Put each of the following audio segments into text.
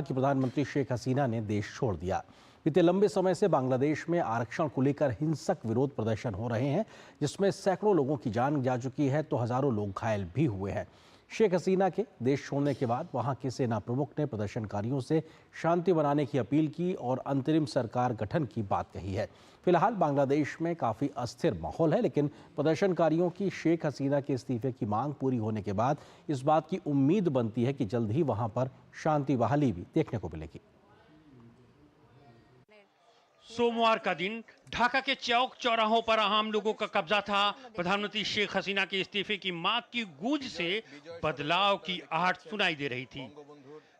कि प्रधानमंत्री शेख हसीना ने देश छोड़ दिया। बीते लंबे समय से बांग्लादेश में आरक्षण को लेकर हिंसक विरोध प्रदर्शन हो रहे हैं, जिसमें सैकड़ों लोगों की जान जा चुकी है तो हजारों लोग घायल भी हुए हैं। शेख हसीना के देश छोड़ने के बाद वहां के सेना प्रमुख ने प्रदर्शनकारियों से शांति बनाने की अपील की और अंतरिम सरकार गठन की बात कही है। फिलहाल बांग्लादेश में काफी अस्थिर माहौल है, लेकिन प्रदर्शनकारियों की शेख हसीना के इस्तीफे की मांग पूरी होने के बाद इस बात की उम्मीद बनती है कि जल्द ही वहां पर शांति बहाली भी देखने को मिलेगी। सोमवार का दिन ढाका के चौक चौराहों पर आम लोगों का कब्जा था। प्रधानमंत्री शेख हसीना के इस्तीफे की मांग की गूंज से बदलाव की आहट सुनाई दे रही थी।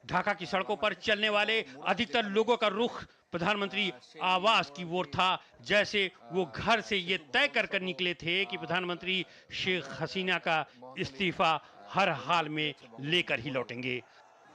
ढाका की सड़कों पर चलने वाले अधिकतर लोगों का रुख प्रधानमंत्री आवास की ओर था, जैसे वो घर से ये तय कर निकले थे कि प्रधानमंत्री शेख हसीना का इस्तीफा हर हाल में लेकर ही लौटेंगे।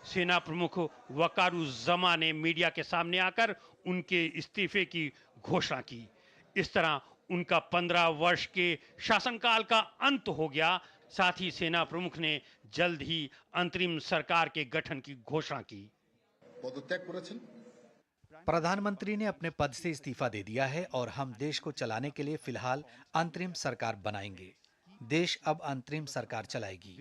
सेना प्रमुख वकारुज़्ज़मा ने मीडिया के सामने आकर उनके इस्तीफे की घोषणा की। इस तरह उनका 15 वर्ष के शासनकाल का अंत हो गया। साथ ही सेना प्रमुख ने जल्द ही अंतरिम सरकार के गठन की घोषणा की। प्रधानमंत्री ने अपने पद से इस्तीफा दे दिया है और हम देश को चलाने के लिए फिलहाल अंतरिम सरकार बनाएंगे। देश अब अंतरिम सरकार चलाएगी।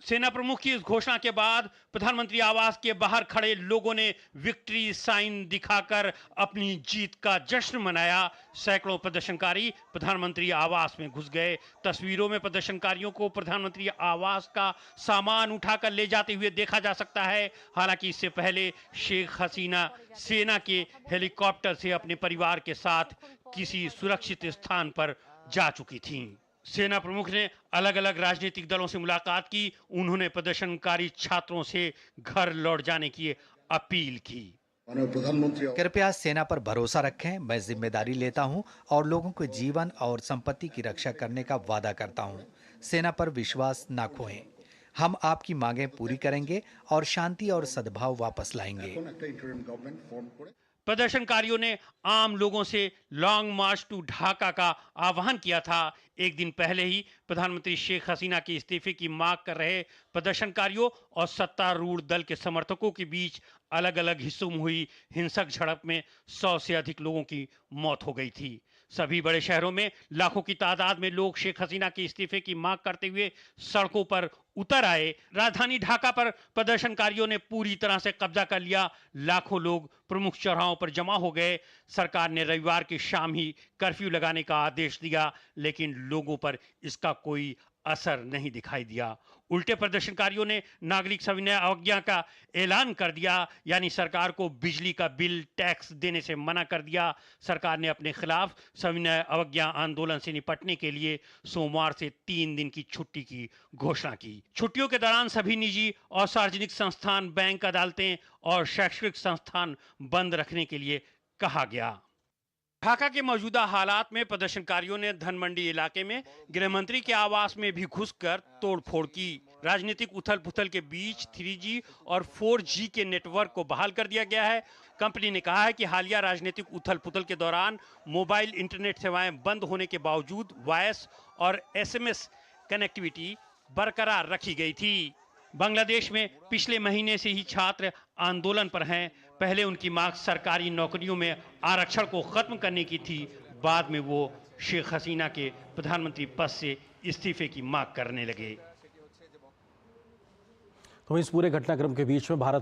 सेना प्रमुख की इस घोषणा के बाद प्रधानमंत्री आवास के बाहर खड़े लोगों ने विक्ट्री साइन दिखाकर अपनी जीत का जश्न मनाया। सैकड़ों प्रदर्शनकारी प्रधानमंत्री आवास में घुस गए। तस्वीरों में प्रदर्शनकारियों को प्रधानमंत्री आवास का सामान उठाकर ले जाते हुए देखा जा सकता है। हालांकि इससे पहले शेख हसीना सेना के हेलीकॉप्टर से अपने परिवार के साथ किसी सुरक्षित स्थान पर जा चुकी थीं। सेना प्रमुख ने अलग अलग राजनीतिक दलों से मुलाकात की। उन्होंने प्रदर्शनकारी छात्रों से घर लौट जाने की अपील की। कृपया सेना पर भरोसा रखें। मैं जिम्मेदारी लेता हूं और लोगों के जीवन और संपत्ति की रक्षा करने का वादा करता हूं। सेना पर विश्वास ना खोएं। हम आपकी मांगें पूरी करेंगे और शांति और सद्भाव वापस लाएंगे। प्रदर्शनकारियों ने आम लोगों से लॉन्ग मार्च टू ढाका का आह्वान किया था। एक दिन पहले ही प्रधानमंत्री शेख हसीना के इस्तीफे की मांग कर रहे प्रदर्शनकारियों और सत्तारूढ़ दल के समर्थकों के बीच अलग अलग हिस्सों में हुई हिंसक झड़प में 100 से अधिक लोगों की मौत हो गई थी। सभी बड़े शहरों में लाखों की तादाद में लोग शेख हसीना के इस्तीफे की मांग करते हुए सड़कों पर उतर आए। राजधानी ढाका पर प्रदर्शनकारियों ने पूरी तरह से कब्जा कर लिया। लाखों लोग प्रमुख चौराहों पर जमा हो गए। सरकार ने रविवार की शाम ही कर्फ्यू लगाने का आदेश दिया, लेकिन लोगों पर इसका कोई असर नहीं दिखाई दिया। उल्टे प्रदर्शनकारियों ने नागरिक सविनय अवज्ञा का ऐलान कर दिया, यानी सरकार को बिजली का बिल टैक्स देने से मना कर दिया। सरकार ने अपने खिलाफ सविनय अवज्ञा आंदोलन से निपटने के लिए सोमवार से 3 दिन की छुट्टी की घोषणा की। छुट्टियों के दौरान सभी निजी और सार्वजनिक संस्थान, बैंक, अदालतें और शैक्षणिक संस्थान बंद रखने के लिए कहा गया। ढाका के मौजूदा हालात में प्रदर्शनकारियों ने धनमंडी इलाके में गृह मंत्री के आवास में भी घुसकर तोड़फोड़ की। राजनीतिक उथल पुथल के बीच 3G और 4G के नेटवर्क को बहाल कर दिया गया है। कंपनी ने कहा है कि हालिया राजनीतिक उथल पुथल के दौरान मोबाइल इंटरनेट सेवाएं बंद होने के बावजूद वॉयस और SMS कनेक्टिविटी बरकरार रखी गई थी। बांग्लादेश में पिछले महीने से ही छात्र आंदोलन पर हैं। पहले उनकी मांग सरकारी नौकरियों में आरक्षण को खत्म करने की थी। बाद में वो शेख हसीना के प्रधानमंत्री पद से इस्तीफे की मांग करने लगे। तो इस पूरे घटनाक्रम के बीच में भारत